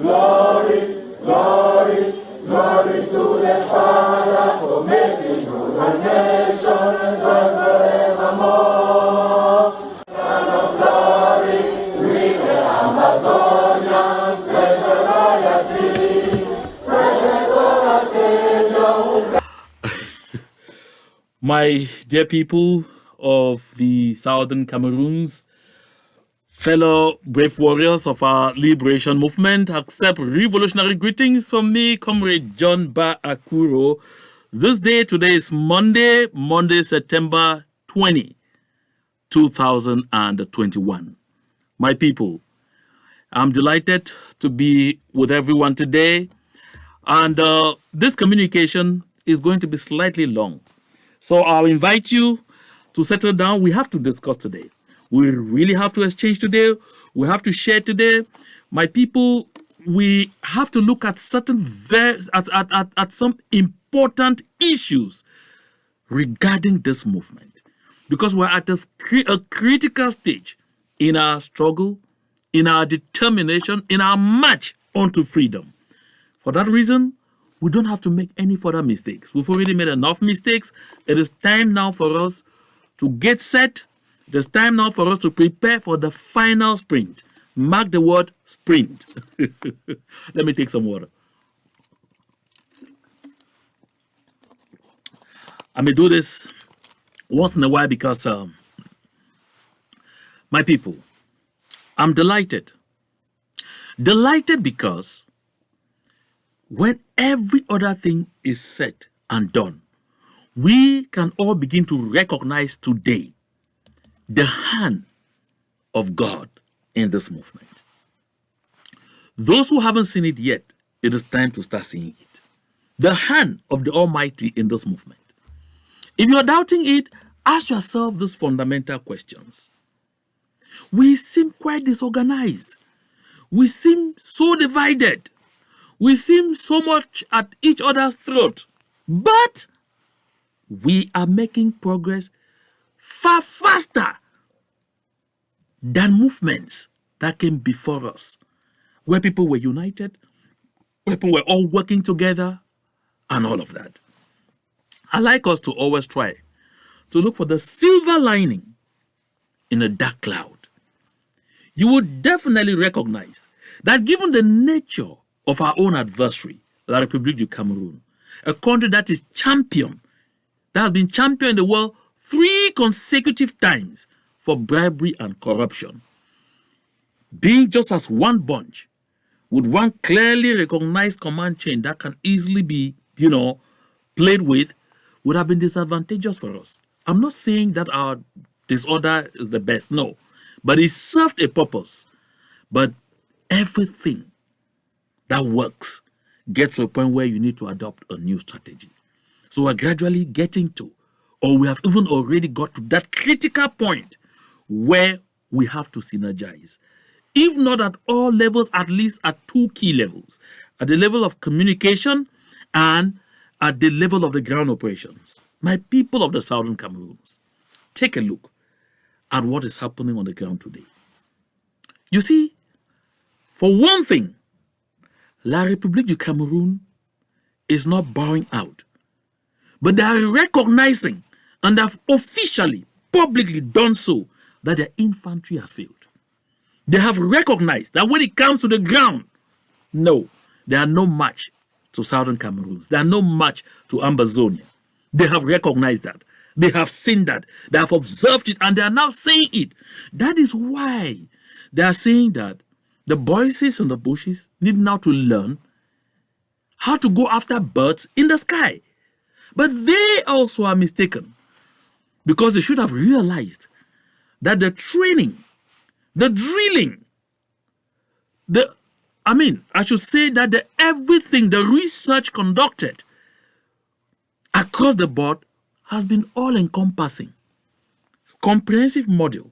Glory, glory, glory to the Father for making good the nation and joy forevermore. Son of glory, with the Amazonian special royalty, presence of our Savior. My dear people of the Southern Cameroons, fellow brave warriors of our liberation movement, accept revolutionary greetings from me, Comrade John Ba Akuro. Today is Monday, September 20, 2021. My people, I'm delighted to be with everyone today. And this communication is going to be slightly long. So I'll invite you to settle down. We have to discuss today. We really have to exchange today. We have to share today. My people, we have to look at certain at some important issues regarding this movement, because we're at a critical stage in our struggle, in our determination, in our march onto freedom. For that reason, we don't have to make any further mistakes. We've already made enough mistakes. It is time now for us to get set. It is time now for us to prepare for the final sprint. Mark the word sprint. Let me take some water. I may do this once in a while because, my people, I'm delighted. Delighted because when every other thing is said and done, we can all begin to recognize today the hand of God in this movement. Those who haven't seen it yet, it is time to start seeing it. The hand of the Almighty in this movement. If you're doubting it, ask yourself these fundamental questions. We seem quite disorganized. We seem so divided. We seem so much at each other's throat. But we are making progress far faster than movements that came before us, where people were united, where people were all working together, and all of that. I like us to always try to look for the silver lining in a dark cloud. You would definitely recognize that given the nature of our own adversary, La République du Cameroun, a country that is champion, that has been champion in the world 3 consecutive times for bribery and corruption, being just as one bunch with one clearly recognized command chain that can easily be, played with, would have been disadvantageous for us. I'm not saying that our disorder is the best, no, but it served a purpose. But everything that works gets to a point where you need to adopt a new strategy. So we're gradually getting to, or we have even already got to that critical point where we have to synergize. If not at all levels, at least at 2 key levels. At the level of communication and at the level of the ground operations. My people of the Southern Cameroons, take a look at what is happening on the ground today. You see, for one thing, La République du Cameroun is not bowing out, but they are recognizing and have officially, publicly done so, that their infantry has failed. They have recognized that when it comes to the ground, no, they are no match to Southern Cameroons. They are no match to Ambazonia. They have recognized that. They have seen that. They have observed it, and they are now saying it. That is why they are saying that the voices in the bushes need now to learn how to go after birds in the sky. But they also are mistaken, because they should have realized that the training, the drilling, everything, the research conducted across the board has been all-encompassing. Comprehensive module.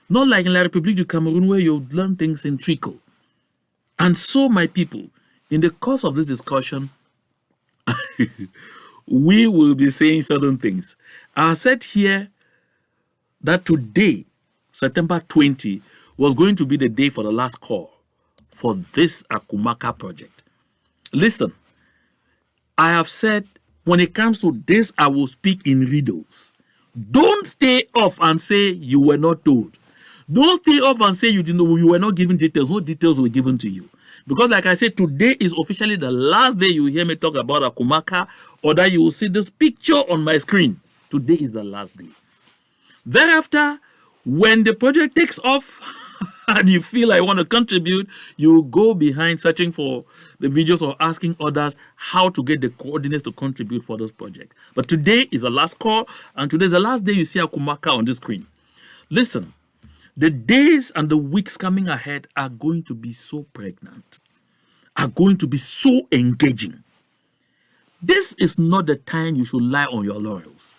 Not like in La République du Cameroun where you learn things in trickle. And so, my people, in the course of this discussion, we will be saying certain things. I said here that today, September 20, was going to be the day for the last call for this Akumaka project. Listen, I have said when it comes to this, I will speak in riddles. Don't stay off and say you were not told. Don't stay off and say you didn't know, you were not given details. No details were given to you. Because like I said, today is officially the last day you hear me talk about Akumaka, or that you will see this picture on my screen. Today is the last day. Thereafter, when the project takes off and you feel like you want to contribute, you go behind searching for the videos or asking others how to get the coordinates to contribute for this project. But today is the last call, and today is the last day you see Akumaka on the screen. Listen, the days and the weeks coming ahead are going to be so pregnant, are going to be so engaging. This is not the time you should lie on your laurels.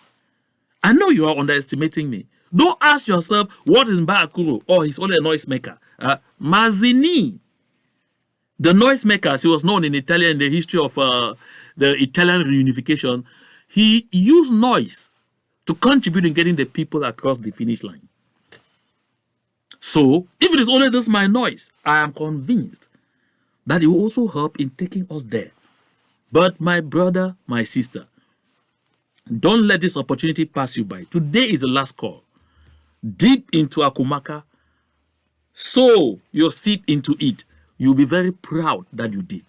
I know you are underestimating me. Don't ask yourself, what is Mbakuro? Oh, he's only a noisemaker. Mazzini, the noisemaker, he was known in Italy in the history of the Italian reunification. He used noise to contribute in getting the people across the finish line. So, if it is only this my noise, I am convinced that it will also help in taking us there. But my brother, my sister, don't let this opportunity pass you by. Today is the last call. Deep into Akumaka, sow your seed into it. You'll be very proud that you did.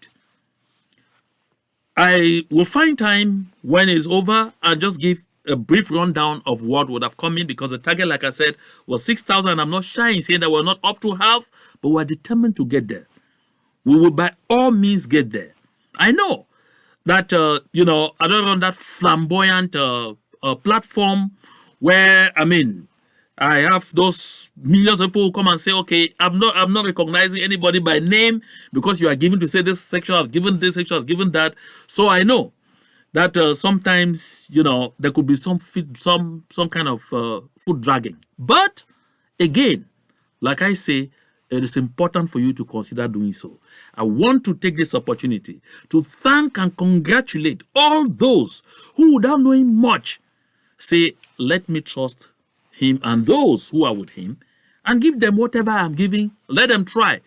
I will find time when it's over and just give a brief rundown of what would have come in, because the target, like I said, was 6,000. I'm not shy in saying that we're not up to half, but we're determined to get there. We will by all means get there. I know that, I don't run that flamboyant platform where, I have those millions of people who come and say, okay, I'm not recognizing anybody by name because you are given to say this section has given this, section has given that. So I know that sometimes, there could be some kind of foot dragging. But again, like I say, it is important for you to consider doing so. I want to take this opportunity to thank and congratulate all those who, without knowing much, say, let me trust him and those who are with him and give them whatever I'm giving. Let them try.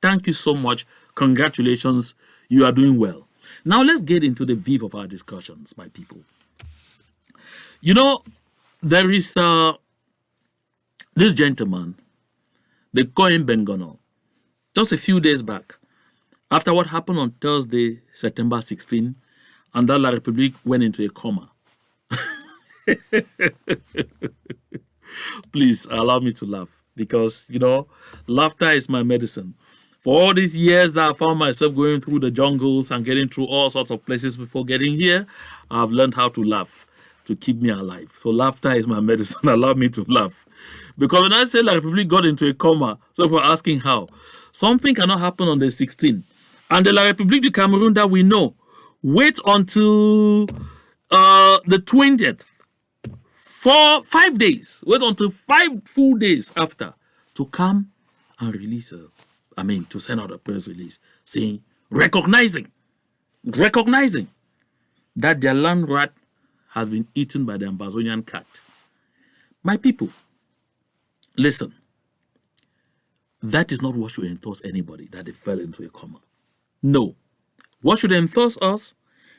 Thank you so much. Congratulations. You are doing well. Now let's get into the viv of our discussions, my people. There is this gentleman, they call him Bengono, just a few days back, after what happened on Thursday, September 16, and that La République went into a coma. Please allow me to laugh, because, laughter is my medicine. For all these years that I found myself going through the jungles and getting through all sorts of places before getting here, I've learned how to laugh to keep me alive. So laughter is my medicine. Allow me to laugh. Because when I say La République got into a coma, so if we're asking how, something cannot happen on the 16th. And the La République du Cameroon that we know, wait until the 20th. For 5 days, wait until 5 full days after to come and release to send out a press release saying, recognizing that their land rat has been eaten by the Amazonian cat. My people, listen, that is not what should enthuse anybody that they fell into a coma. No, what should enthuse us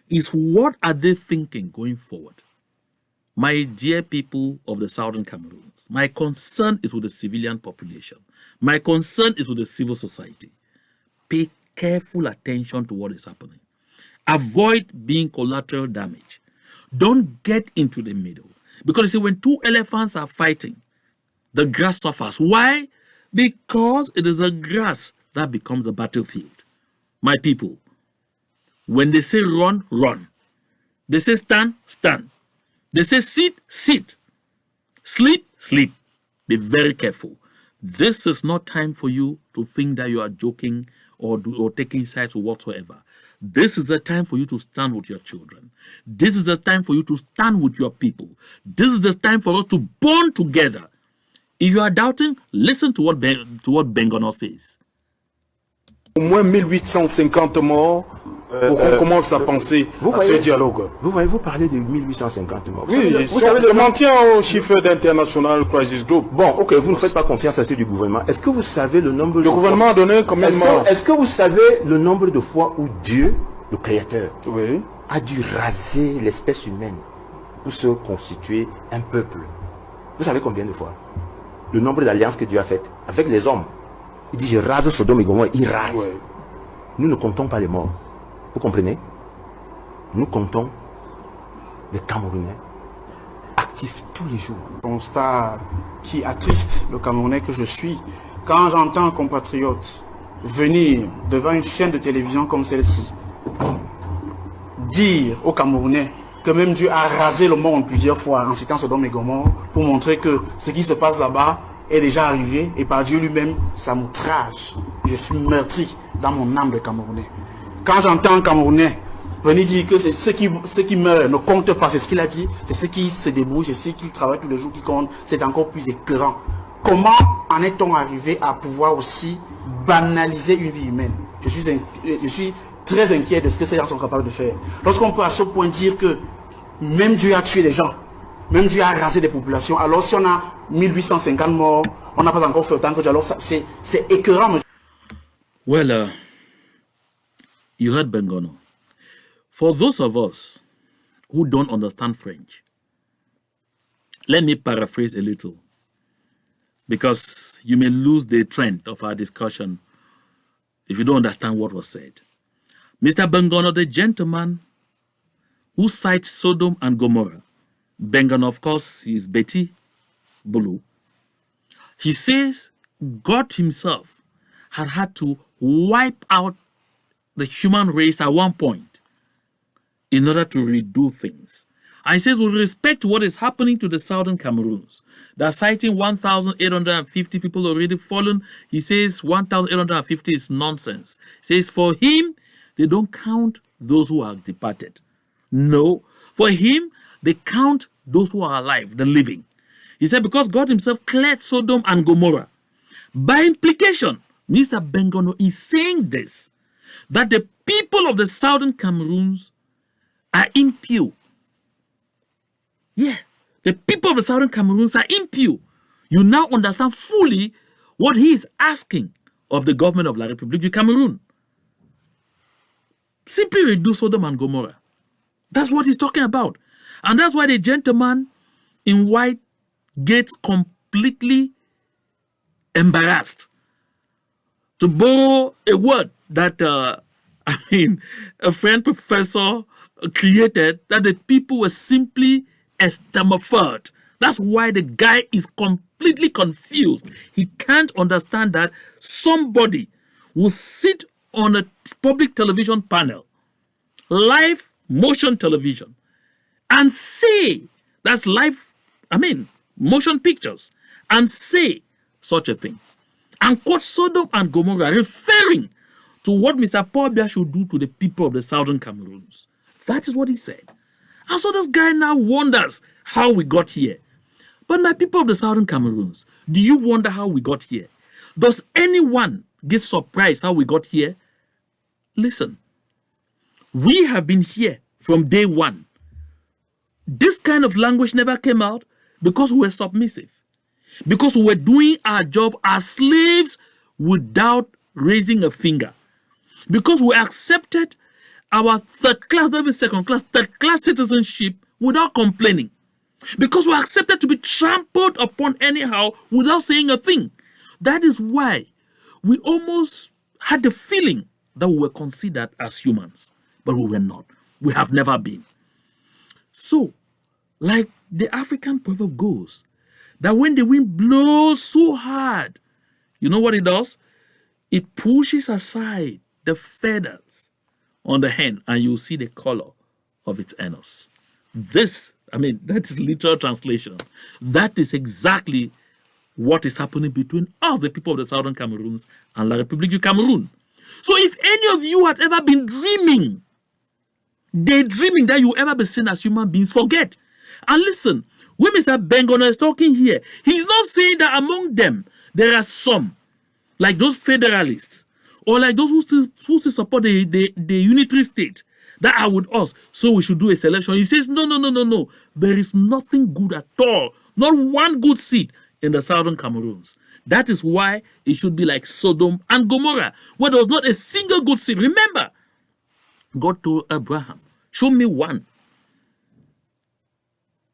is what are they thinking going forward. My dear people of the Southern Cameroons, my concern is with the civilian population. My concern is with the civil society. Pay careful attention to what is happening. Avoid being collateral damage. Don't get into the middle. Because you see, when two elephants are fighting, the grass suffers. Why? Because it is the grass that becomes the battlefield. My people, when they say run, run. They say stand, stand. They say sit, sit. Sleep, sleep. Be very careful. This is not time for you to think that you are joking or taking sides or whatsoever. This is the time for you to stand with your children. This is the time for you to stand with your people. This is the time for us to bond together. If you are doubting, listen to what Bengono says. Au moins 1850 morts pour qu'on commence à penser à ce dialogue. Vous voyez, vous parlez de 1850 morts. Oui, je m'en tiens au chiffre d'International Crisis Group. Bon, ok, vous ne faites pas confiance à ceux du gouvernement. Est-ce que vous savez le nombre de Le gouvernement a donné combien de morts? Est-ce que vous savez le nombre de fois où Dieu, le Créateur, oui, a dû raser l'espèce humaine pour se constituer un peuple? Vous savez combien de fois? Le nombre d'alliances que Dieu a faites avec les hommes. Il dit, je rase Sodome et Gomorrhe, il rase. oui. Nous ne comptons pas les morts. Vous comprenez? Nous comptons les Camerounais actifs tous les jours. Constat qui attriste le Camerounais que je suis quand j'entends un compatriote venir devant une chaîne de télévision comme celle-ci dire aux Camerounais que même Dieu a rasé le monde plusieurs fois en citant Sodome et Gomorrhe pour montrer que ce qui se passe là-bas est déjà arrivé et par Dieu lui-même, ça m'outrage. Je suis meurtri dans mon âme de Camerounais. Quand j'entends un Camerounais venir dire que c'est ceux qui meurent ne comptent pas, c'est ce qu'il a dit, c'est ceux qui se débrouillent, c'est ceux qui travaillent tous les jours qui comptent, c'est encore plus écœurant. Comment en est-on arrivé à pouvoir aussi banaliser une vie humaine? Je suis très inquiet de ce que ces gens sont capables de faire. Lorsqu'on peut à ce point dire que même Dieu a tué des gens, même Dieu a rasé des populations, alors si on a 1850 morts, on n'a pas encore fait autant que Dieu, alors c'est écœurant. Well, you heard Bengono. For those of us who don't understand French, let me paraphrase a little, because you may lose the trend of our discussion if you don't understand what was said. Mr. Bengono, the gentleman who cites Sodom and Gomorrah, Bengono, of course, is Betty Bulu. He says God himself had to wipe out the human race at one point in order to redo things. And he says, with respect to what is happening to the southern Cameroons, they're citing 1,850 people already fallen. He says 1,850 is nonsense. He says, for him, they don't count those who are departed. No, for him, they count those who are alive, the living. He said, because God himself cleared Sodom and Gomorrah. By implication, Mr. Bengono is saying this, that the people of the southern Cameroons are impure. Yeah, the people of the southern Cameroons are impure. You now understand fully what he is asking of the government of La République du Cameroon. Simply reduce Sodom and Gomorrah. That's what he's talking about. And that's why the gentleman in white gets completely embarrassed. To borrow a word that, a friend professor created, that the people were simply estammered. That's why the guy is completely confused. He can't understand that somebody will sit on a public television panel, live motion television, and say, that's live, motion pictures, and say such a thing. And quote Sodom and Gomorrah, referring to what Mr. Paul Biya should do to the people of the southern Cameroons. That is what he said. And so this guy now wonders how we got here. But my people of the southern Cameroons, do you wonder how we got here? Does anyone get surprised how we got here? Listen, we have been here from day one. This kind of language never came out because we were submissive. Because we were doing our job as slaves without raising a finger. Because we accepted our third class, not even second class, third class citizenship without complaining. Because we accepted to be trampled upon anyhow without saying a thing. That is why we almost had the feeling that we were considered as humans. But we were not. We have never been. So, like the African proverb goes, that when the wind blows so hard, you know what it does? It pushes aside the feathers on the hen, and you'll see the color of its anus. This, that is literal translation. That is exactly what is happening between us, the people of the Southern Cameroons, and La République du Cameroon. So if any of you had ever been daydreaming that you ever be seen as human beings, forget. And listen, when Mr. Bengono is talking here, he's not saying that among them there are some, like those federalists, or like those who still support the unitary state that are with us, so we should do a selection. He says, no. There is nothing good at all. Not one good seed in the southern Cameroons. That is why it should be like Sodom and Gomorrah, where there was not a single good seed. Remember, God told Abraham, show me one.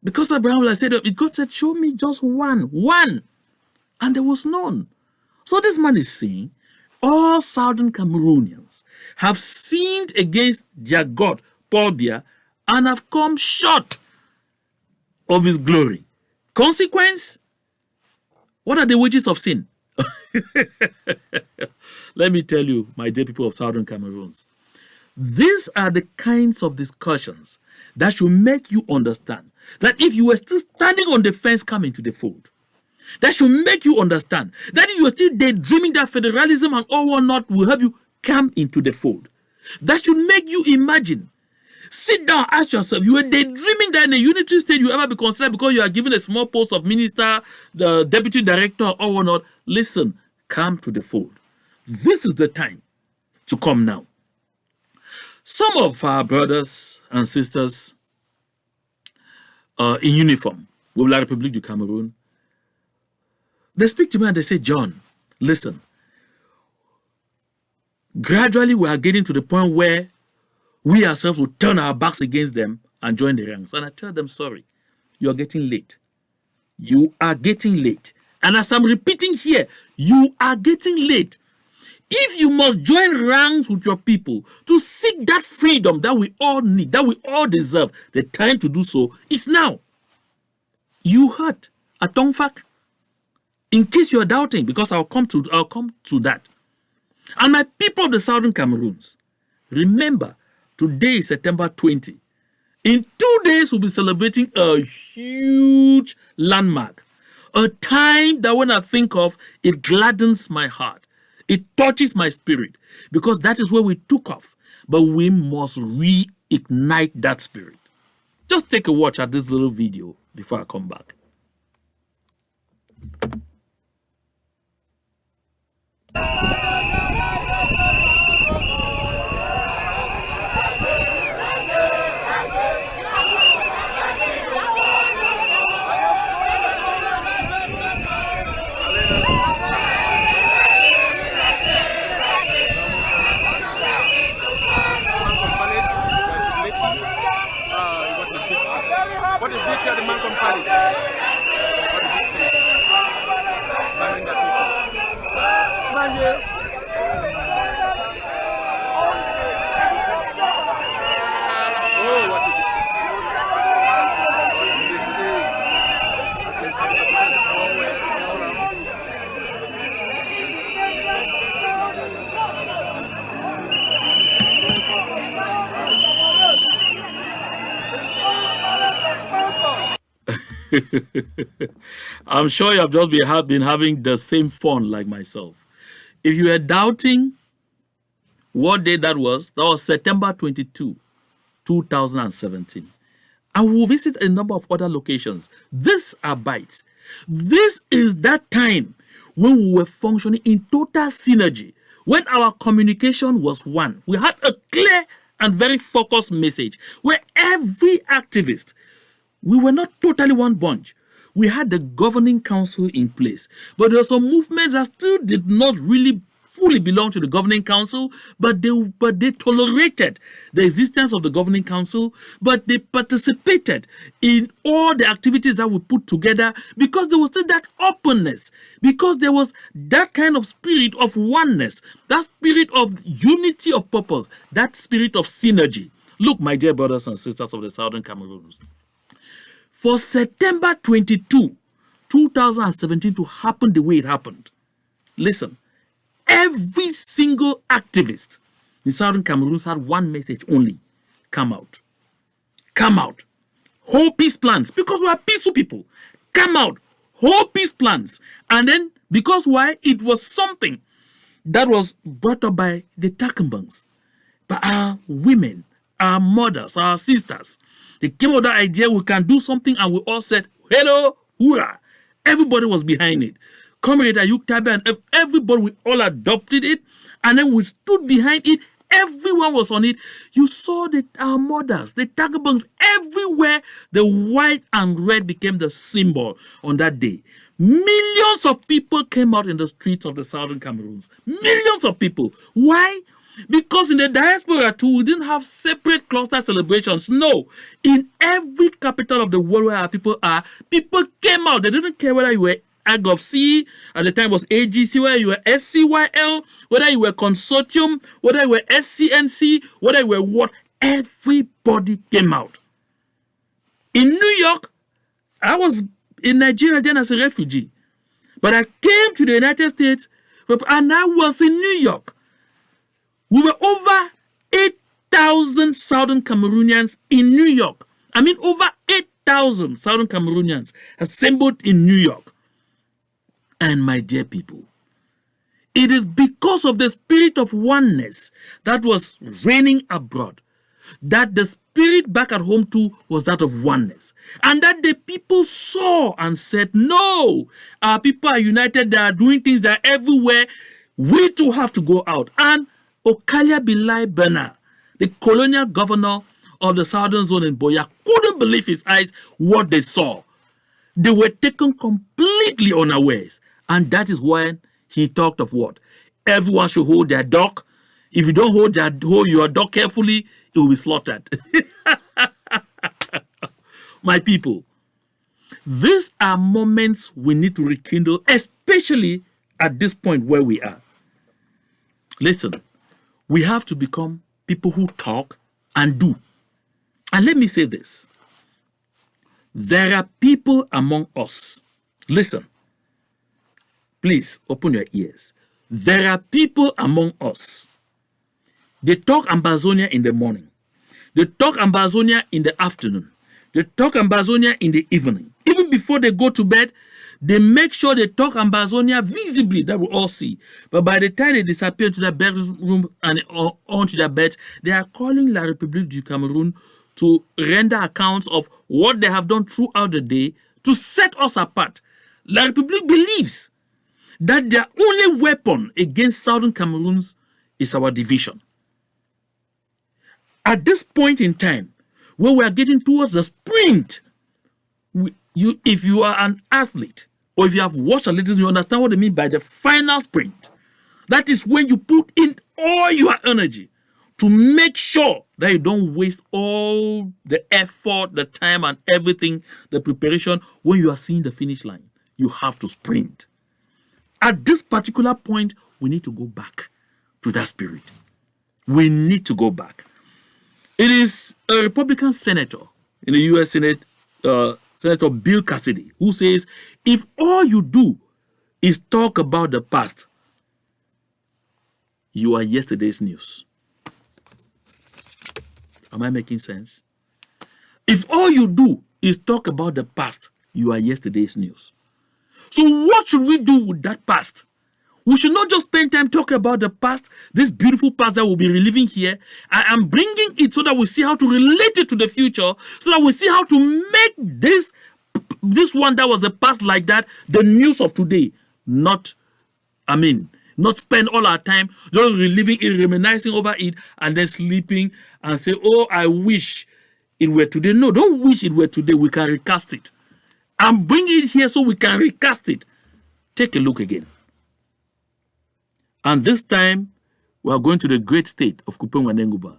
Because Abraham, like I said, God said, show me just one. And there was none. So this man is saying, all southern Cameroonians have sinned against their God, Paul Biya, and have come short of his glory. Consequence? What are the wages of sin? Let me tell you, my dear people of southern Cameroons, these are the kinds of discussions that should make you understand that if you were still standing on the fence, come into the fold. That should make you understand that if you are still daydreaming that federalism and all whatnot will help you come into the fold. That should make you imagine. Sit down, ask yourself, you were daydreaming that in a unitary state you ever be considered because you are given a small post of minister, the deputy director, or whatnot. Listen, come to the fold. This is the time to come now. Some of our brothers and sisters in uniform with La République du Cameroun, they speak to me and they say, John, listen, gradually we are getting to the point where we ourselves will turn our backs against them and join the ranks. And I tell them, sorry, you are getting late. You are getting late. And as I'm repeating here, you are getting late. If you must join ranks with your people to seek that freedom that we all need, that we all deserve, the time to do so is now. You heard a Tongfak. In case you are doubting, because I'll come to that. And my people of the southern Cameroons, remember, today is September 20. In 2 days, we'll be celebrating a huge landmark. A time that when I think of, it gladdens my heart. It touches my spirit. Because that is where we took off. But we must reignite that spirit. Just take a watch at this little video before I come back. What is victory of the man from Paris? What is victory? Banning the people. Oh, what a victory. What a victory. Let's get I'm sure you have just been having the same fun like myself. If you were doubting what day that was September 22, 2017. And we'll visit a number of other locations. These are bites. This is that time when we were functioning in total synergy, when our communication was one. We had a clear and very focused message where every activist, we were not totally one bunch. We had the governing council in place, but there were some movements that still did not really fully belong to the governing council, but they tolerated the existence of the governing council, but they participated in all the activities that we put together because there was still that openness, because there was that kind of spirit of oneness, that spirit of unity of purpose, that spirit of synergy. Look, my dear brothers and sisters of the Southern Cameroons, for September 22, 2017 to happen the way it happened, listen, every single activist in Southern Cameroon had one message only: come out. Come out. Hold peace plans, because we are peaceful people. Come out. Hold peace plans. And then, because why? It was something that was brought up by the Takambangs, by our women, our mothers, our sisters. They came up with that idea we can do something, and we all said, hello, hoorah. Everybody was behind it. Comrade Ayuk Tabe, and everybody, we all adopted it, and then we stood behind it. Everyone was on it. You saw our mothers, the Tagabangs, everywhere. The white and red became the symbol on that day. Millions of people came out in the streets of the southern Cameroons. Millions of people. Why? Because in the diaspora too, we didn't have separate cluster celebrations. No. In every capital of the world where our people are, people came out. They didn't care whether you were AGOV-C, at the time was AGC, whether you were SCYL, whether you were Consortium, whether you were SCNC, whether you were what. Everybody came out. In New York, I was in Nigeria then as a refugee. But I came to the United States and I was in New York. We were over 8,000 Southern Cameroonians in New York. I mean, over 8,000 Southern Cameroonians assembled in New York. And my dear people, it is because of the spirit of oneness that was reigning abroad that the spirit back at home too was that of oneness. And that the people saw and said, no, our people are united, they are doing things, they are everywhere. We too have to go out. And Okalia Bilai Bernard, the colonial governor of the southern zone in Boya, couldn't believe his eyes what they saw. They were taken completely unawares. And that is when he talked of what? Everyone should hold their dog. If you don't hold your dog carefully, it will be slaughtered. My people, these are moments we need to rekindle, especially at this point where we are. Listen, we have to become people who talk and do. And let me say this. There are people among us. Listen. Please open your ears. There are people among us. They talk Ambazonia in the morning. They talk Ambazonia in the afternoon. They talk Ambazonia in the evening. Even before they go to bed, they make sure they talk Ambazonia visibly that we all see. But by the time they disappear into their bedroom and onto their bed, they are calling La République du Cameroun to render accounts of what they have done throughout the day to set us apart. La République believes that their only weapon against Southern Cameroons is our division. At this point in time, where we are getting towards the sprint, if you are an athlete, or if you have watched a little, you understand what I mean by the final sprint. That is when you put in all your energy to make sure that you don't waste all the effort, the time, and everything, the preparation, when you are seeing the finish line. You have to sprint. At this particular point, we need to go back to that spirit. We need to go back. It is a Republican senator in the U.S. Senate, Senator Bill Cassidy, who says, if all you do is talk about the past, you are yesterday's news. Am I making sense? If all you do is talk about the past, you are yesterday's news. So what should we do with that past? We should not just spend time talking about the past, this beautiful past that we'll be reliving here. I am bringing it so that we see how to relate it to the future, so that we see how to make this one that was the past like that, the news of today. Not spend all our time just reliving it, reminiscing over it, and then sleeping and say, oh, I wish it were today. No, don't wish it were today. We can recast it. I'm bringing it here so we can recast it. Take a look again. And this time, we are going to the great state of Kupengwanenguba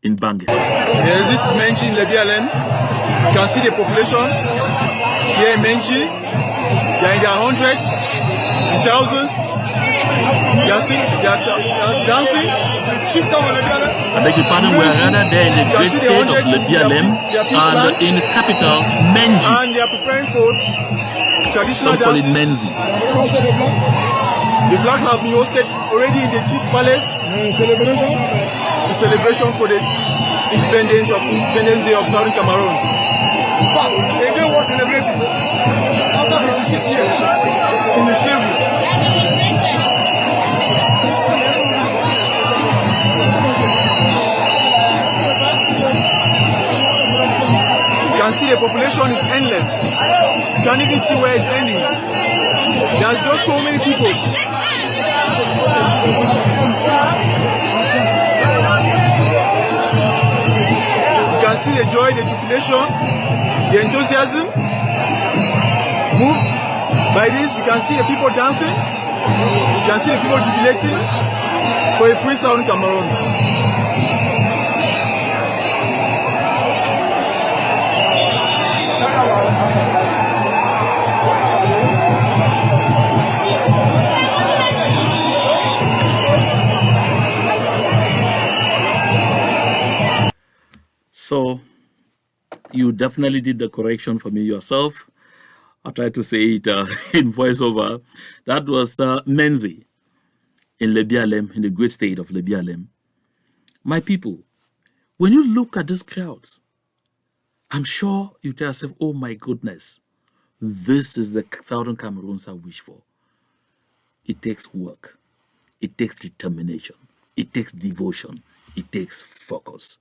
in Bange. There is this Menji in the BLM. You can see the population here in Menji. They are in their hundreds, in thousands. You can see they are dancing. I beg your pardon, we are rather there in the great state of the BLM and in its capital, Menji. And they are preparing for traditional Some call it dances. Menzi. The flag has been hosted already in the Chief's Palace. The celebration for the Independence Day of Southern Cameroons. In fact, they don't want celebrating after 56 years in the slavery. You can see the population is endless. You can even see where it's ending. There's just so many people. You can see the joy, the jubilation, the enthusiasm. Moved by this, you can see the people dancing. You can see the people jubilating for a free Southern Cameroons. So you definitely did the correction for me yourself. I'll try to say it in voiceover. That was Menzi in Lebialem, in the great state of Lebialem. My people, when you look at these crowds, I'm sure you tell yourself, oh my goodness, this is the Southern Cameroons I wish for. It takes work. It takes determination. It takes devotion. It takes focus.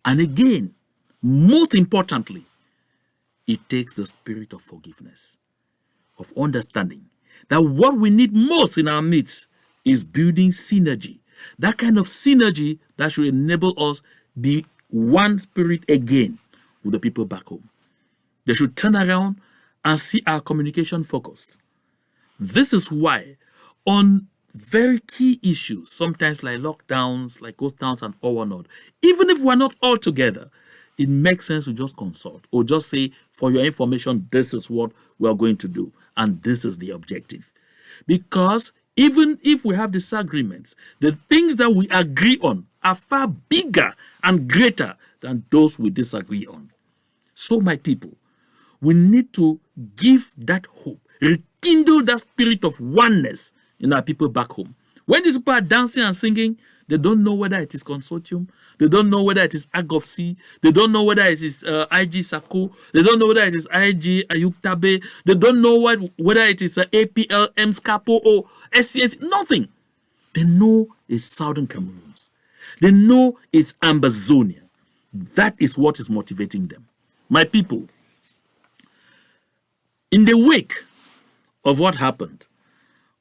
And again, most importantly, it takes the spirit of forgiveness, of understanding that what we need most in our midst is building synergy. That kind of synergy that should enable us be one spirit again with the people back home. They should turn around and see our communication focused. This is why on very key issues, sometimes like lockdowns, like ghost towns and all whatnot, even if we're not all together, it makes sense to just consult or just say, for your information, this is what we are going to do, and this is the objective. Because even if we have disagreements, the things that we agree on are far bigger and greater than those we disagree on. So, my people, we need to give that hope, rekindle that spirit of oneness in our people back home. When these people are dancing and singing, they don't know whether it is consortium. They don't know whether it is AGOFC. They don't know whether it is IG Sako. They don't know whether it is IG Ayuktabe. They don't know whether it is APL, MSCAPO, or SCNC. Nothing. They know it's Southern Cameroons. They know it's Ambazonia. That is what is motivating them. My people, in the wake of what happened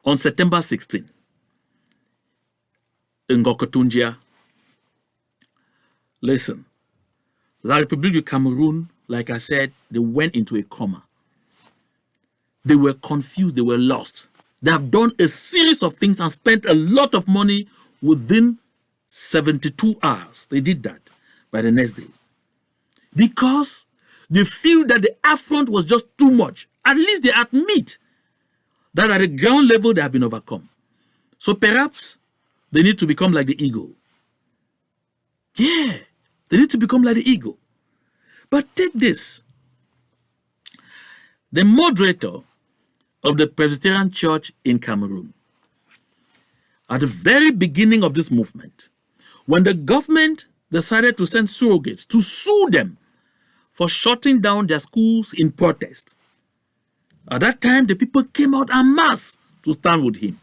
on September 16 in Gokotunjia, listen, La République du Cameroon, like I said, they went into a coma. They were confused, they were lost. They have done a series of things and spent a lot of money within 72 hours. They did that by the next day. Because they feel that the affront was just too much. At least they admit that at the ground level they have been overcome. So perhaps they need to become like the eagle. Yeah, they need to become like the eagle. But take this. The moderator of the Presbyterian Church in Cameroon, at the very beginning of this movement, when the government decided to send surrogates to sue them for shutting down their schools in protest, at that time the people came out en masse to stand with him.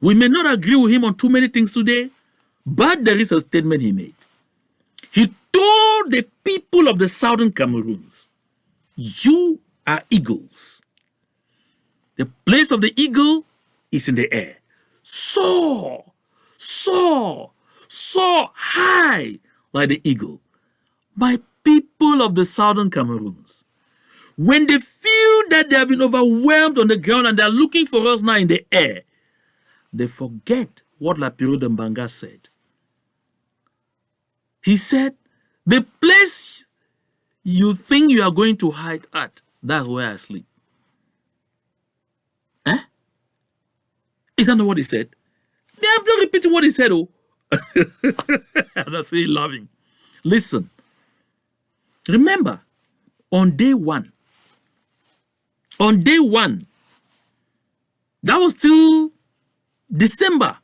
We may not agree with him on too many things today, but there is a statement he made. He told the people of the Southern Cameroons, you are eagles. The place of the eagle is in the air. Soar, soar, soar high like the eagle. My people of the Southern Cameroons, when they feel that they have been overwhelmed on the ground and they are looking for us now in the air, they forget what Lapiro Dembanga said. He said, the place you think you are going to hide at, that's where I sleep. Eh? Is that not what he said? I'm not repeating what he said, oh. I'm not saying loving. Listen. Remember, on day one, that was till December.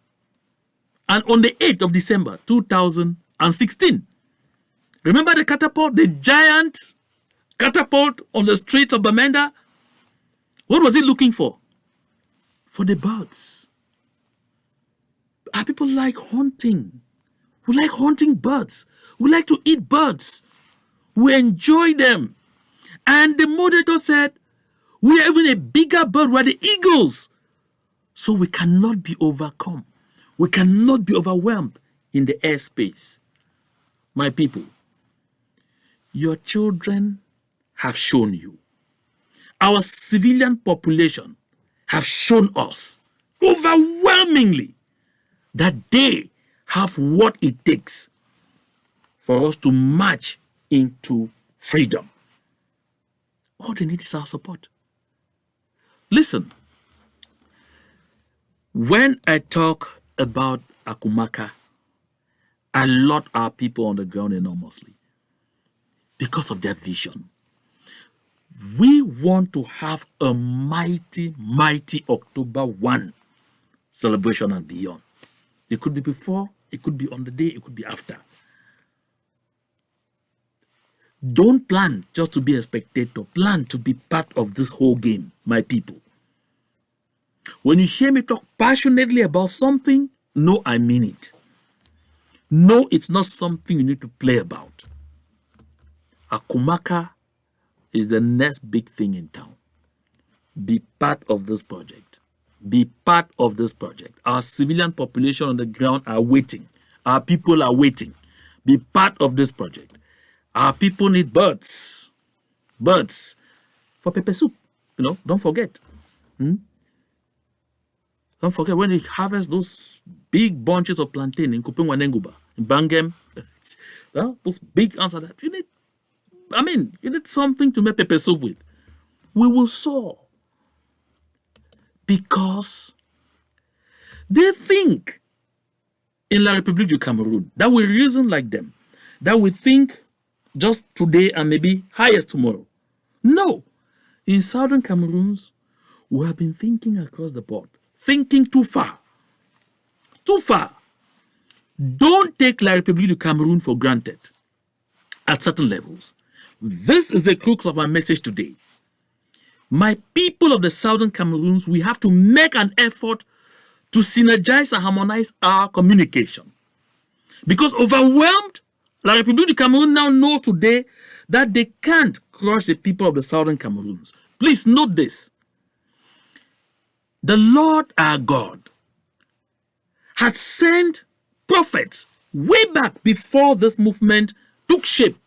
And on the 8th of December, 2016, remember the catapult, the giant catapult on the streets of Bamenda? What was it looking for? For the birds. Our people like hunting. We like hunting birds. We like to eat birds. We enjoy them. And the moderator said, We are even a bigger bird. We are the eagles. So we cannot be overcome. We cannot be overwhelmed in the airspace. My people, your children have shown you. Our civilian population have shown us overwhelmingly that they have what it takes for us to march into freedom. All they need is our support. Listen, when I talk about Akumaka, I lot our people on the ground enormously because of their vision. We want to have a mighty, mighty October 1 celebration and beyond. It could be before, it could be on the day, it could be after. Don't plan just to be a spectator. Plan to be part of this whole game, my people. When you hear me talk passionately about something, know I mean it. No, it's not something you need to play about. Akumaka is the next big thing in town. Be part of this project. Be part of this project. Our civilian population on the ground are waiting. Our people are waiting. Be part of this project. Our people need birds. Birds for pepper soup. You know, don't forget. Don't forget when they harvest those big bunches of plantain in Kupingwanenguba, in Bangem, those big answers that you need. You need something to make pepper soup with. We will soar. Because they think in La République du Cameroun that we reason like them, that we think just today and maybe highest tomorrow. No. In Southern Cameroons, we have been thinking across the board, thinking too far. Too far. Don't take La République du Cameroun for granted at certain levels. This is the crux of my message today. My people of the Southern Cameroons, we have to make an effort to synergize and harmonize our communication. Because overwhelmed, La République du Cameroun now knows today that they can't crush the people of the Southern Cameroons. Please note this. The Lord our God had sent prophets way back before this movement took shape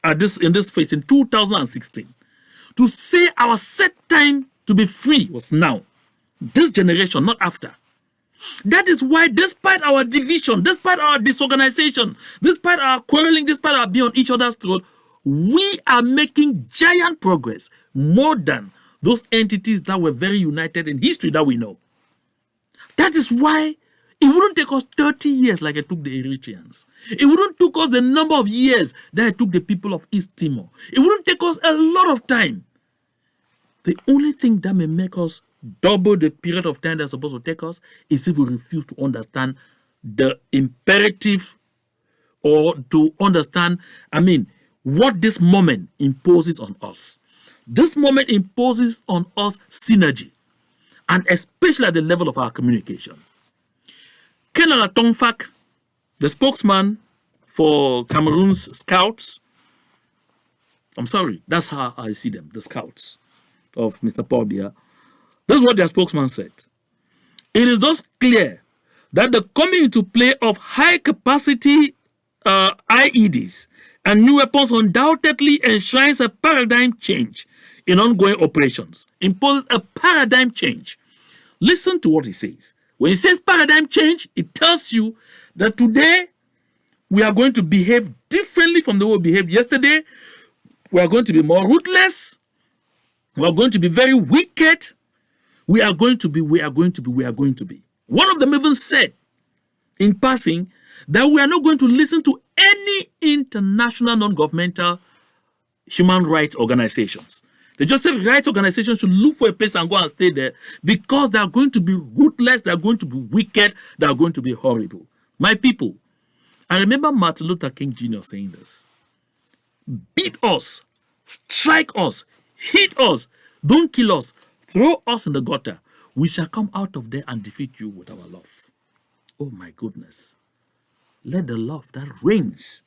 in this phase in 2016 to say our set time to be free was now. This generation, not after. That is why, despite our division, despite our disorganization, despite our quarreling, despite our being on each other's throat, we are making giant progress, more than those entities that were very united in history that we know. That is why it wouldn't take us 30 years like it took the Eritreans. It wouldn't take us the number of years that it took the people of East Timor. It wouldn't take us a lot of time. The only thing that may make us double the period of time that's supposed to take us is if we refuse to understand the imperative or to understand, what this moment imposes on us. This moment imposes on us synergy, and especially at the level of our communication. Kenala Tongfak, the spokesman for Cameroon's scouts, I'm sorry, that's how I see them, the scouts of Mr. Paul Biya. This is what their spokesman said. It is thus clear that the coming into play of high-capacity IEDs and new weapons undoubtedly enshrines a paradigm change in ongoing operations, imposes a paradigm change. Listen to what he says. When he says paradigm change, it tells you that today we are going to behave differently from the way we behaved yesterday. We are going to be more ruthless. We are going to be very wicked. We are going to be. One of them even said in passing that we are not going to listen to any international non-governmental human rights organizations. They just said rights organizations should look for a place and go and stay there because they are going to be ruthless, they are going to be wicked, they are going to be horrible. My people, I remember Martin Luther King Jr. saying this. Beat us, strike us, hit us, don't kill us, throw us in the gutter. We shall come out of there and defeat you with our love. Oh my goodness. Let the love that reigns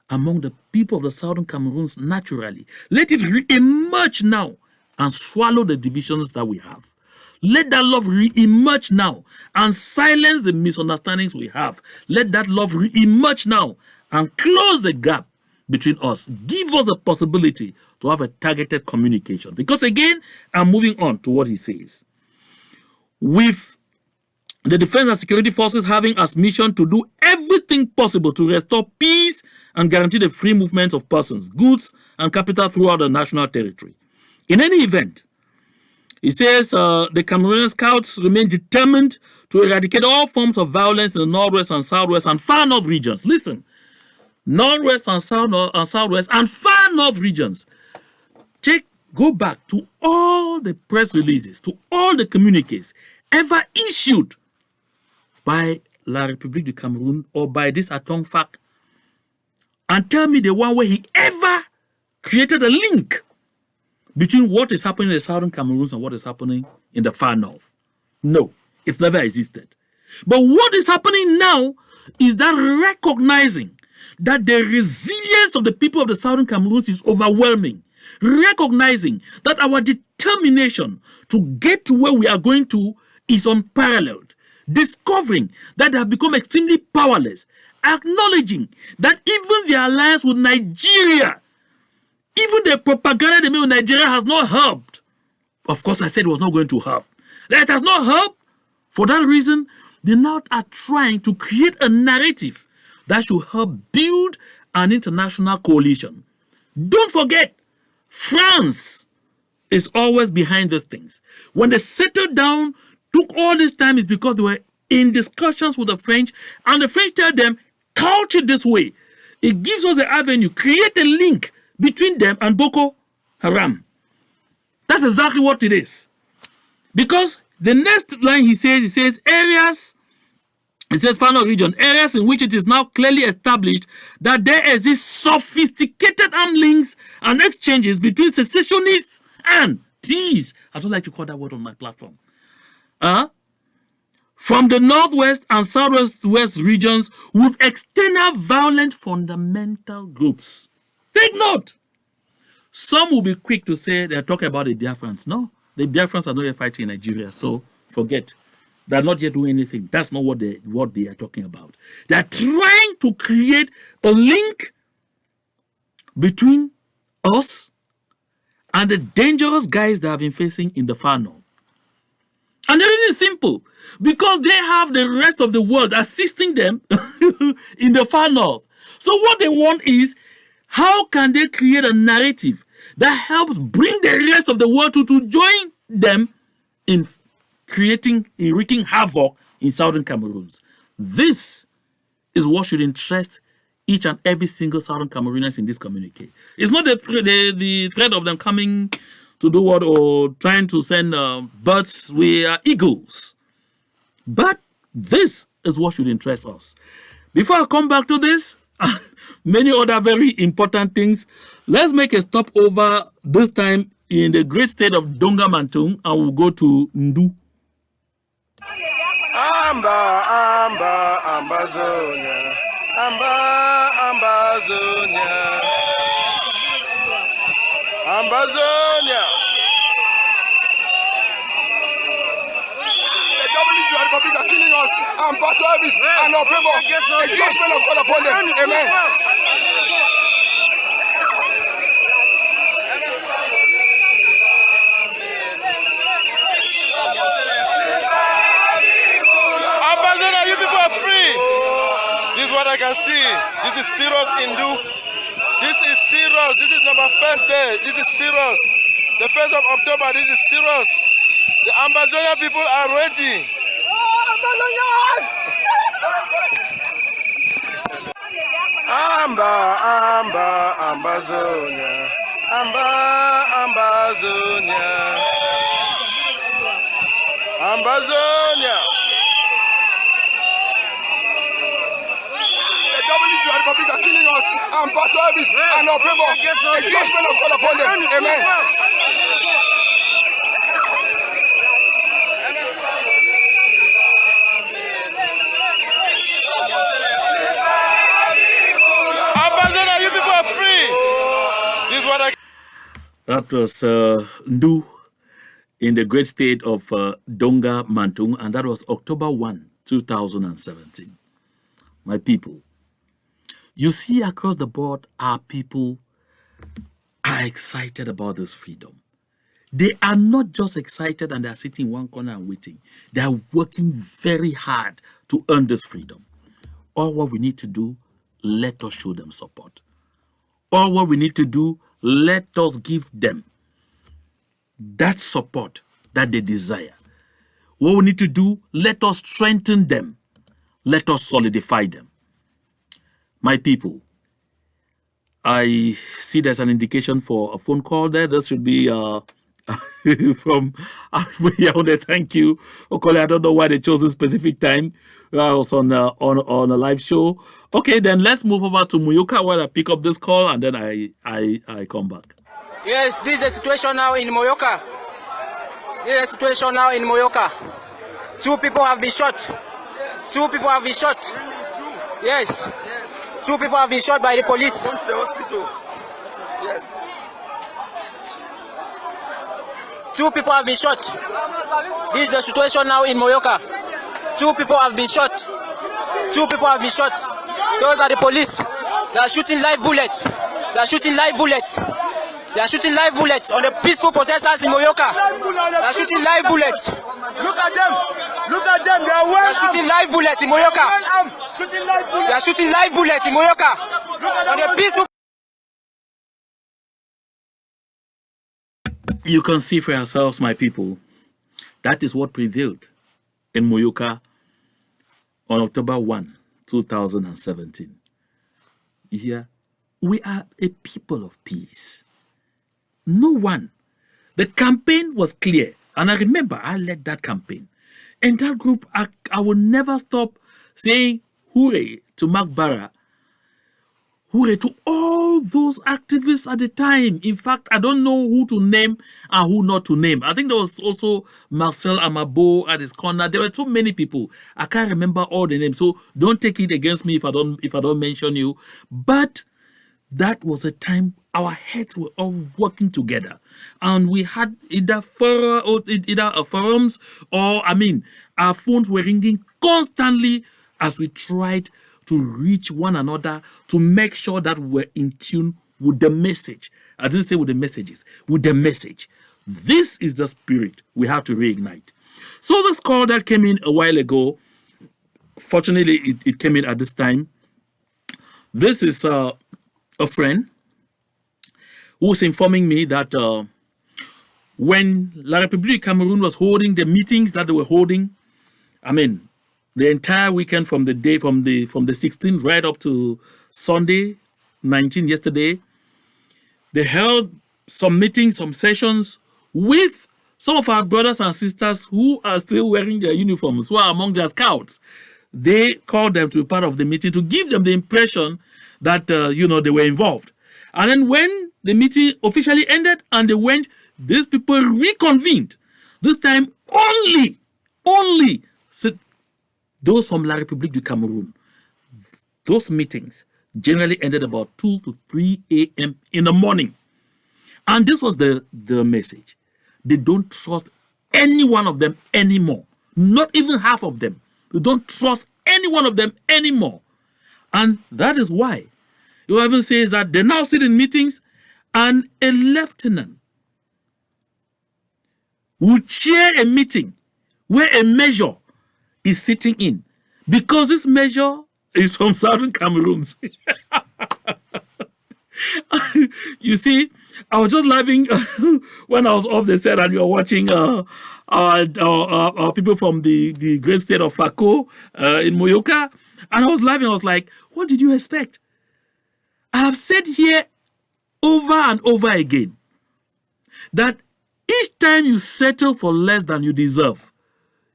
among the people of the Southern Cameroons naturally, let it emerge now and swallow the divisions that we have. Let that love re-emerge now and silence the misunderstandings we have. Let that love re-emerge now and close the gap between us. Give us the possibility to have a targeted communication. Because again, I'm moving on to what he says. With the Defense and Security Forces having as mission to do everything possible to restore peace and guarantee the free movement of persons, goods, and capital throughout the national territory. In any event, he says the Cameroonian scouts remain determined to eradicate all forms of violence in the Northwest and Southwest and far North regions. Listen, Northwest and Southwest and far North regions. Go back to all the press releases, to all the communiques ever issued by La République du Cameroun or by this Atong Fak, and tell me the one where he ever created a link between what is happening in the southern Cameroons and what is happening in the far north. No, it's never existed. But what is happening now is that recognizing that the resilience of the people of the southern Cameroons is overwhelming. Recognizing that our determination to get to where we are going to is unparalleled. Discovering that they have become extremely powerless. Acknowledging that even the alliance with Nigeria, even the propaganda they made with Nigeria has not helped. Of course, I said it was not going to help. That has not helped. For that reason, they now are trying to create a narrative that should help build an international coalition. Don't forget, France is always behind these things. When they settled down, took all this time, is because they were in discussions with the French, and the French tell them, couch it this way. It gives us the avenue, create a link between them and Boko Haram. That's exactly what it is. Because the next line he says areas, it says final region, areas in which it is now clearly established that there exist sophisticated armed links and exchanges between secessionists and thieves. I don't like to call that word on my platform. From the northwest and southwest regions with external violent fundamental groups. Take note. Some will be quick to say they're talking about the Biafrans. No, the Biafrans are not yet fighting in Nigeria, so forget. They're not yet doing anything. That's not what they are talking about. They're trying to create a link between us and the dangerous guys they have been facing in the far north. And the reason is simple. Because they have the rest of the world assisting them in the far north. So what they want is, how can they create a narrative that helps bring the rest of the world to join them in wreaking havoc in southern Cameroons? This is what should interest each and every single southern Cameroonians in this communique. It's not the threat of them coming to do what or trying to send birds. We are eagles. But this is what should interest us. Before I come back to this, many other very important things, let's make a stop over this time in the great state of Donga Mantung, and we'll go to Ndu. Amba, amba, ambazonia. Amba, ambazonia. Ambazonia. The government are killing us and pass service and our people. The judgment of God upon them. Amen. Ambazonia, you people are free. This is what I can see. This is serious Hindu. This is serious. This is number first day. This is serious. The 1st of October, this is serious. The Ambazonia people are ready. Amba, amba, Ambazonia. Amba, Ambazonia. Ambazonia. The government are killing us and pass service and our people. The judgment of God upon them. Amen. Ambazonia, you people are free. This is what I... That was Ndu in the great state of Donga Mantung, and that was October 1, 2017. My people, you see across the board, our people are excited about this freedom. They are not just excited and they are sitting in one corner and waiting. They are working very hard to earn this freedom. All what we need to do, let us show them support. All what we need to do, let us give them that support that they desire. What we need to do, let us strengthen them. Let us solidify them. My people, I see there's an indication for a phone call there. This should be from Yaounde. Thank you for calling. I don't know why they chose a specific time. I was on a live show. Okay, then let's move over to Moyoka while I pick up this call and then I come back. Yes, this is the situation now in Moyoka. This is the situation now in Moyoka. 2 people have been shot. 2 people have been shot. Yes. 2 people have been shot by the police. Come to the hospital. Yes. 2 people have been shot. This is the situation now in Moyoka. 2 people have been shot. 2 people have been shot. Those are the police. They are shooting live bullets. They are shooting live bullets. They are shooting live bullets on the peaceful protesters in Moyoka. They are shooting live bullets. Look at them. Look at them. They are They are shooting live bullets in Moyoka. They are shooting live bullets in Moyoka. On the peaceful. You can see for yourselves, my people, that is what prevailed in Moyoka on October 1, 2017. You hear? We are a people of peace. No one. The campaign was clear. And I remember I led that campaign. In that group, I will never stop saying hooray to Mark Barra. Hooray to all those activists at the time. In fact, I don't know who to name and who not to name. I think there was also Marcel Amabo at his corner. There were too many people. I can't remember all the names. So don't take it against me if I don't mention you. But that was a time our heads were all working together. And we had either forums or, our phones were ringing constantly as we tried to reach one another to make sure that we're in tune with the message. I didn't say with the messages, with the message. This is the spirit we have to reignite. So this call that came in a while ago, fortunately, it came in at this time. This is a friend who was informing me that when La République Cameroon was holding the meetings that they were holding, the entire weekend from the 16th right up to Sunday, 19 yesterday, they held some meetings, some sessions with some of our brothers and sisters who are still wearing their uniforms, who are among their scouts. They called them to be part of the meeting to give them the impression that, they were involved. And then when the meeting officially ended and they went, these people reconvened. This time only those from La République du Cameroon. Those meetings generally ended about 2 to 3 a.m. in the morning. And this was the message. They don't trust any one of them anymore. Not even half of them. They don't trust any one of them anymore. And that is why you even says that they now sit in meetings and a lieutenant will chair a meeting where a major is sitting in, because this measure is from Southern Cameroon. You see, I was just laughing when I was off the set and you were watching our people from the great state of Fako in Moyoka, and I was laughing. I was like, what did you expect? I have said here over and over again that each time you settle for less than you deserve,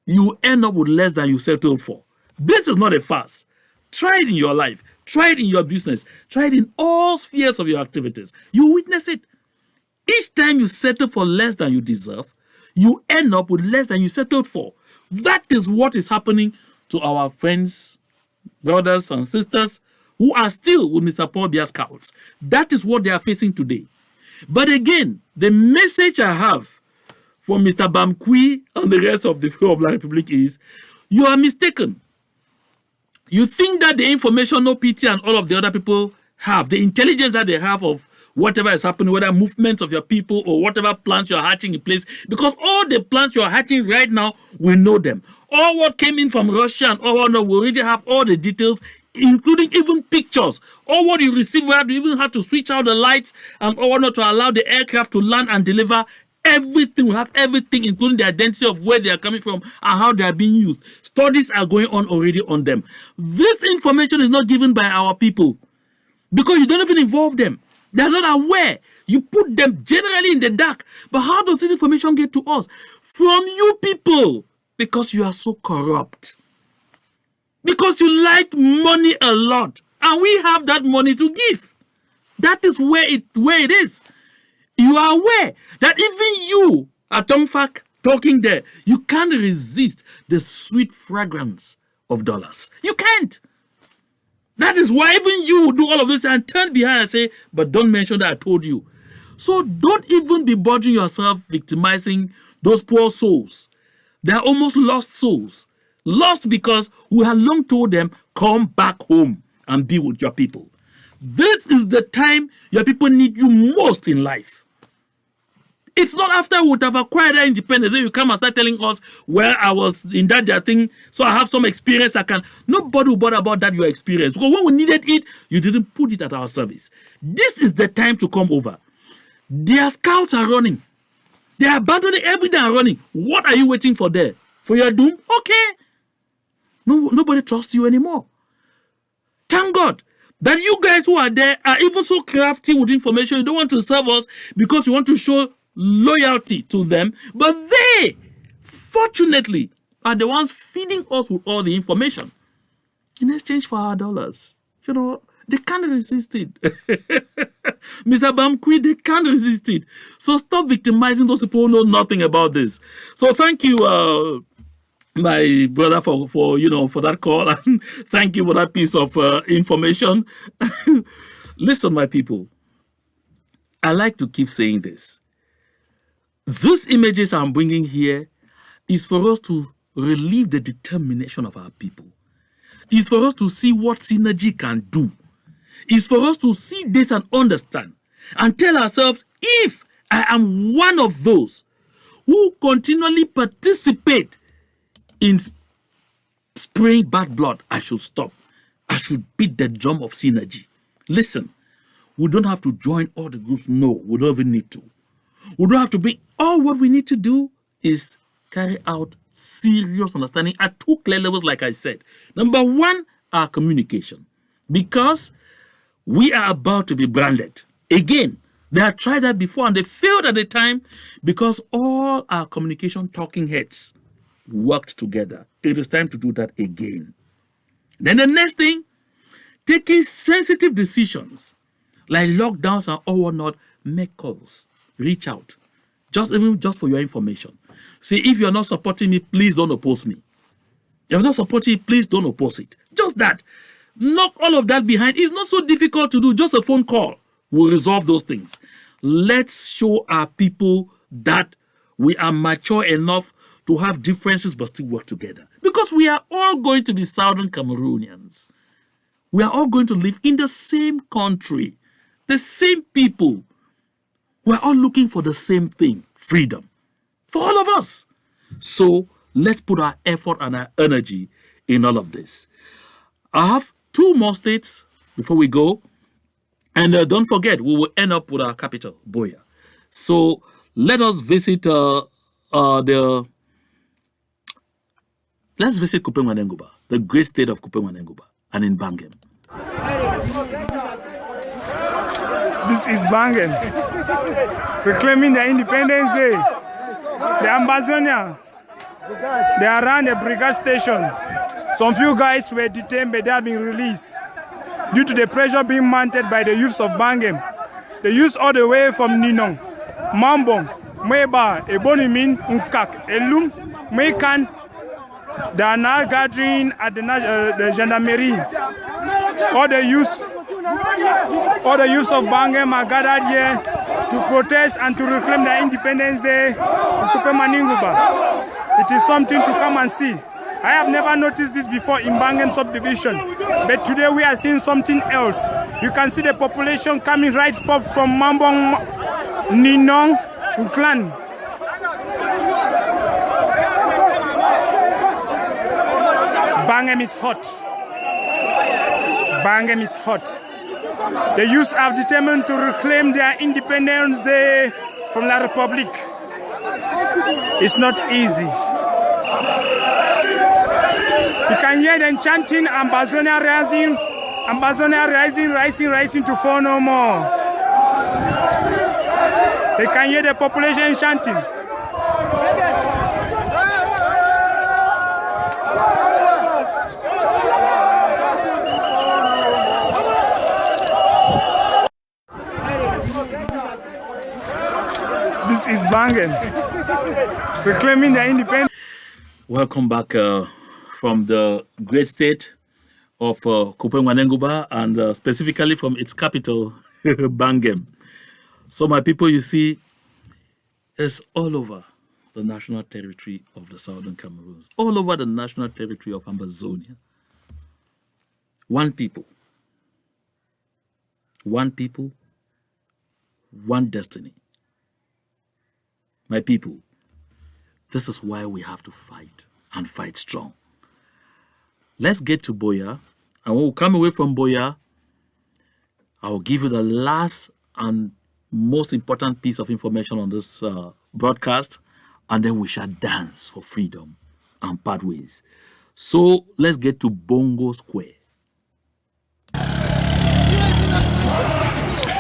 you end up with less than you settled for. This is not a farce. Try it in your life. Try it in your business. Try it in all spheres of your activities. You witness it. Each time you settle for less than you deserve, you end up with less than you settled for. That is what is happening to our friends, brothers and sisters who are still with Mr. Paul Biya scouts. That is what they are facing today. But again, the message I have for Mr. Bamkwi and the rest of the La Republic is, you are mistaken. You think that the information OPT and all of the other people have, the intelligence that they have of whatever is happening, whether movements of your people or whatever plans you're hatching in place, because all the plans you're hatching right now, we know them. All what came in from Russia and all what we already have all the details, including even pictures. All what you receive, where you even have to switch out the lights and all not to allow the aircraft to land and deliver everything. We have everything, including the identity of where they are coming from and how they are being used. Studies are going on already on them. This information is not given by our people because you don't even involve them. They are not aware. You put them generally in the dark. But how does this information get to us? From you people. Because you are so corrupt. Because you like money a lot. And we have that money to give. That is where it is. You are aware that even you, Atomfak, talking there, you can't resist the sweet fragrance of dollars. You can't. That is why even you do all of this and turn behind and say, but don't mention that I told you. So don't even be bothering yourself victimizing those poor souls. They are almost lost souls. Lost because we have long told them, come back home and be with your people. This is the time your people need you most in life. It's not after we would have acquired our independence that you come and start telling us where I was in that thing, so I have some experience I can. Nobody will bother about that, your experience. Because when we needed it, you didn't put it at our service. This is the time to come over. Their scouts are running. They are abandoning everything and running. What are you waiting for there? For your doom? Okay. Nobody trusts you anymore. Thank God that you guys who are there are even so crafty with information. You don't want to serve us because you want to show loyalty to them, but they, fortunately, are the ones feeding us with all the information in exchange for our dollars. You know, they can't resist it. Mr. Bamkwi, they can't resist it. So stop victimizing those people who know nothing about this. So thank you, my brother, for that call, and thank you for that piece of information. Listen, my people, I like to keep saying this. These images I'm bringing here is for us to relieve the determination of our people. It's for us to see what synergy can do. It's for us to see this and understand and tell ourselves, if I am one of those who continually participate in spraying bad blood, I should stop. I should beat the drum of synergy. Listen, we don't have to join all the groups. No, we don't even need to. We don't have to be. All what we need to do is carry out serious understanding at two clear levels, like I said. Number one, our communication. Because we are about to be branded. Again, they have tried that before and they failed at the time because all our communication talking heads worked together. It is time to do that again. Then the next thing, taking sensitive decisions like lockdowns and all whatnot, make calls. Reach out, just for your information. Say, if you're not supporting me, please don't oppose me. If you're not supporting it, please don't oppose it. Just that. Knock all of that behind. It's not so difficult to do. Just a phone call will resolve those things. Let's show our people that we are mature enough to have differences but still work together. Because we are all going to be Southern Cameroonians. We are all going to live in the same country, the same people. We're all looking for the same thing, freedom, for all of us. So let's put our effort and our energy in all of this. I have two more states before we go. And don't forget, we will end up with our capital, Boya. So let us visit let's visit Kupengwa-Nenguba, the great state of Kupengwa-Nenguba, and in Bangem. This is Bangem, proclaiming the Independence Day. The ambassadors, they are around the brigade station. Some few guys were detained, but they have been released due to the pressure being mounted by the youths of Bangem. The youths all the way from Ninong, Mambong, Mweba, Ebonimin, Nkak, Elum, Mwekan. They are now gathering at the gendarmerie. All the youths of Bangem are gathered here to protest and to reclaim their Independence Day in Kupe Maninguba. It is something to come and see. I have never noticed this before in Bangen subdivision, but today we are seeing something else. You can see the population coming right from Mambong, Ninong, Uklan. Bangen is hot. Bangen is hot. The youth are determined to reclaim their Independence Day from La Republic. It's not easy. You can hear them chanting, Ambazonia rising to fall no more. They can hear the population chanting. This is Bangen, reclaiming their independence. Welcome back from the great state of Kupe Maninguba and specifically from its capital, Bangen. So my people, you see, it's all over the national territory of the Southern Cameroons, all over the national territory of Ambazonia. One people, one destiny. My people, this is why we have to fight and fight strong. Let's get to Boya, and when we come away from Boya, I will give you the last and most important piece of information on this broadcast, and then we shall dance for freedom and part ways. So let's get to Bongo Square.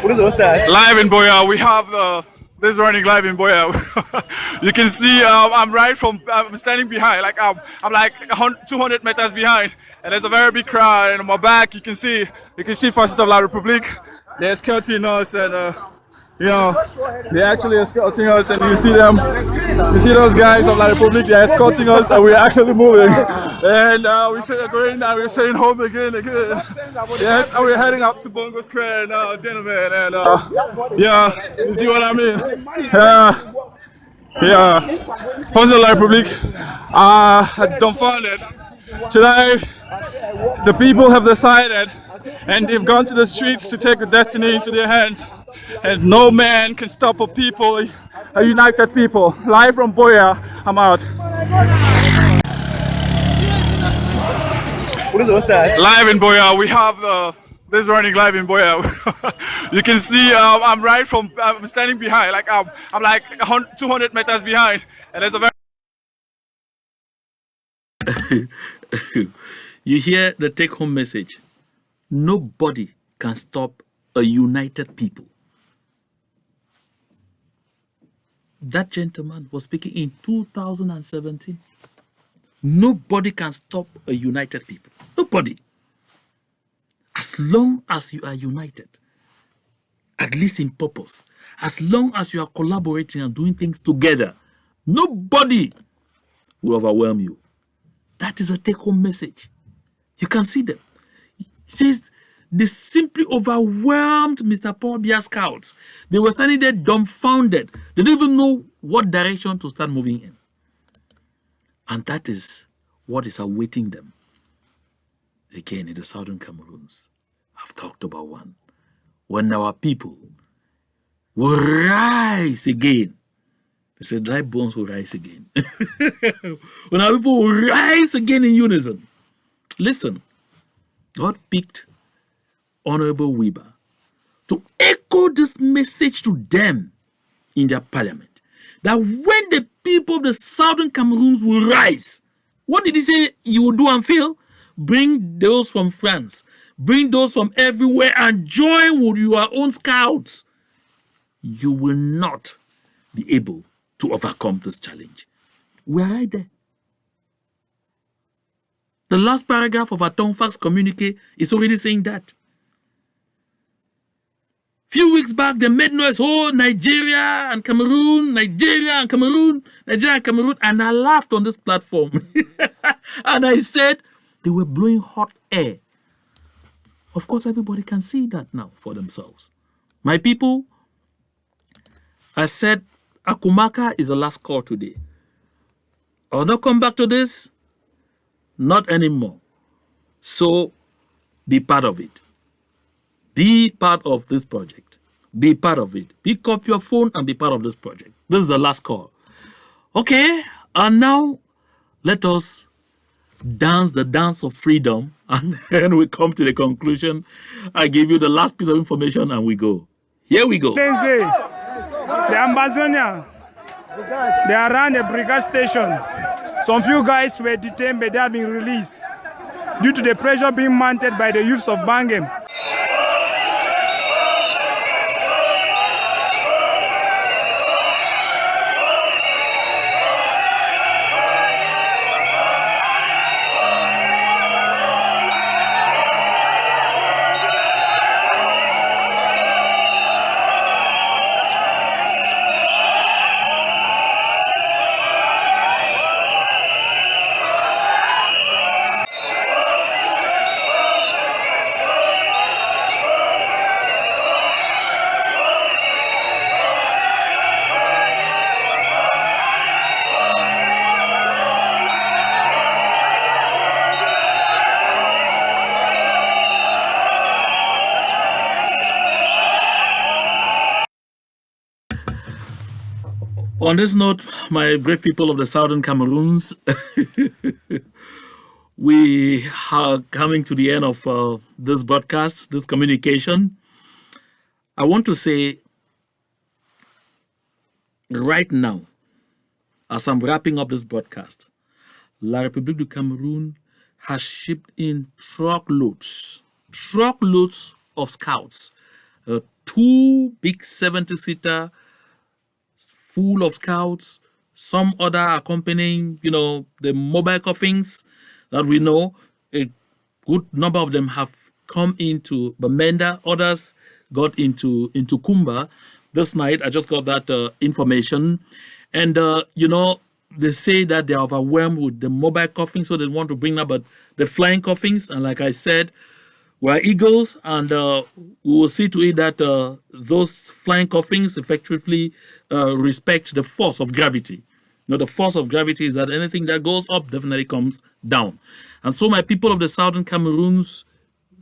Live in Boya, we have this is running live in Boya. You can see I'm standing behind, like I'm like 200 meters behind, and there's a very big crowd. And on my back, you can see forces of La Republique. They're escorting us, and they're actually escorting us, and you see those guys of La Republique. They're escorting us, and we're actually moving. And we're going now. We're staying home again. Yes, and we're heading up to Bongo Square now, gentlemen. And you see what I mean? Forces of La Republique are dumbfounded. Today, the people have decided, and they've gone to the streets to take the destiny into their hands. And no man can stop a people, a united people. Live from Boya, I'm out. Live in Boya, we have this is running live in Boya. You can see I'm standing behind, like I'm like 200 meters behind, and there's a very You hear the take-home message. Nobody can stop a united people. That gentleman was speaking in 2017. Nobody can stop a united people. Nobody. As long as you are united, at least in purpose, as long as you are collaborating and doing things together, nobody will overwhelm you. That is a take-home message. You can see them. It says they simply overwhelmed Mr. Paul Biya's scouts. They were standing there dumbfounded. They didn't even know what direction to start moving in. And that is what is awaiting them. Again, in the Southern Cameroons, after October 1, when our people will rise again. They said dry bones will rise again. When our people will rise again in unison. Listen, God picked Honorable Weber to echo this message to them in their parliament. That when the people of the Southern Cameroons will rise, what did he say you will do and feel? Bring those from France, bring those from everywhere and join with your own scouts. You will not be able to overcome this challenge. We are right there. The last paragraph of our Tonfax communique is already saying that. Few weeks back, they made noise, oh, Nigeria and Cameroon, and I laughed on this platform. And I said they were blowing hot air. Of course, everybody can see that now for themselves. My people, I said Akumaka is the last call today. I'll not come back to this. Not anymore. So be part of it. Be part of this project. Be part of it. Pick up your phone and be part of this project. This is the last call. Okay, and now let us dance the dance of freedom, and then we come to the conclusion. I give you the last piece of information and we go. Here we go. The Ambazonians, they are around the brigade station. Some few guys were detained, but they have been released due to the pressure being mounted by the youths of Bangem. On this note, my brave people of the Southern Cameroons, we are coming to the end of this broadcast, this communication. I want to say right now, as I'm wrapping up this broadcast, La République du Cameroon has shipped in truckloads of scouts, 2 big 70-seater full of scouts, some other accompanying, the mobile coffins that we know. A good number of them have come into Bamenda, others got into Kumba. This night, I just got that information. And, they say that they are overwhelmed with the mobile coffins, so they want to bring up the flying coffins. And like I said, we're eagles, and we will see to it that those flying coffins effectively respect the force of gravity. The force of gravity is that anything that goes up definitely comes down. And so my people of the Southern Cameroons,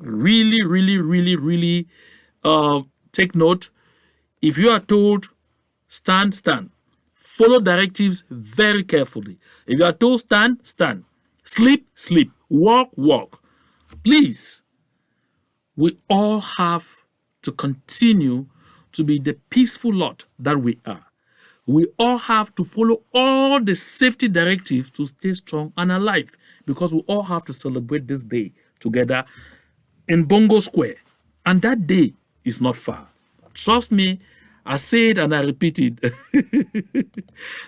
really, really, really, really take note. If you are told, stand, stand. Follow directives very carefully. If you are told, stand, stand. Sleep, sleep. Walk, walk. Please. We all have to continue to be the peaceful lot that we are. We all have to follow all the safety directives to stay strong and alive, because we all have to celebrate this day together in Bongo Square. And that day is not far. Trust me, I say it and I repeat it.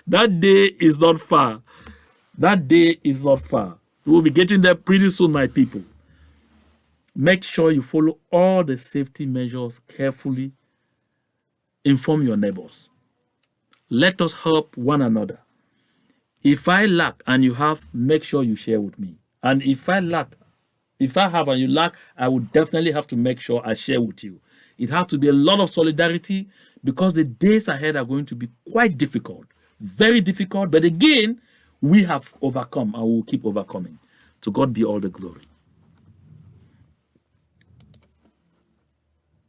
That day is not far. That day is not far. We will be getting there pretty soon, my people. Make sure you follow all the safety measures carefully. Inform your neighbors. Let us help one another. If I lack and you have, make sure you share with me. And if I have and you lack, I would definitely have to make sure I share with you. It has to be a lot of solidarity, because the days ahead are going to be quite difficult, very difficult. But again, we have overcome and we will keep overcoming. To God be all the glory.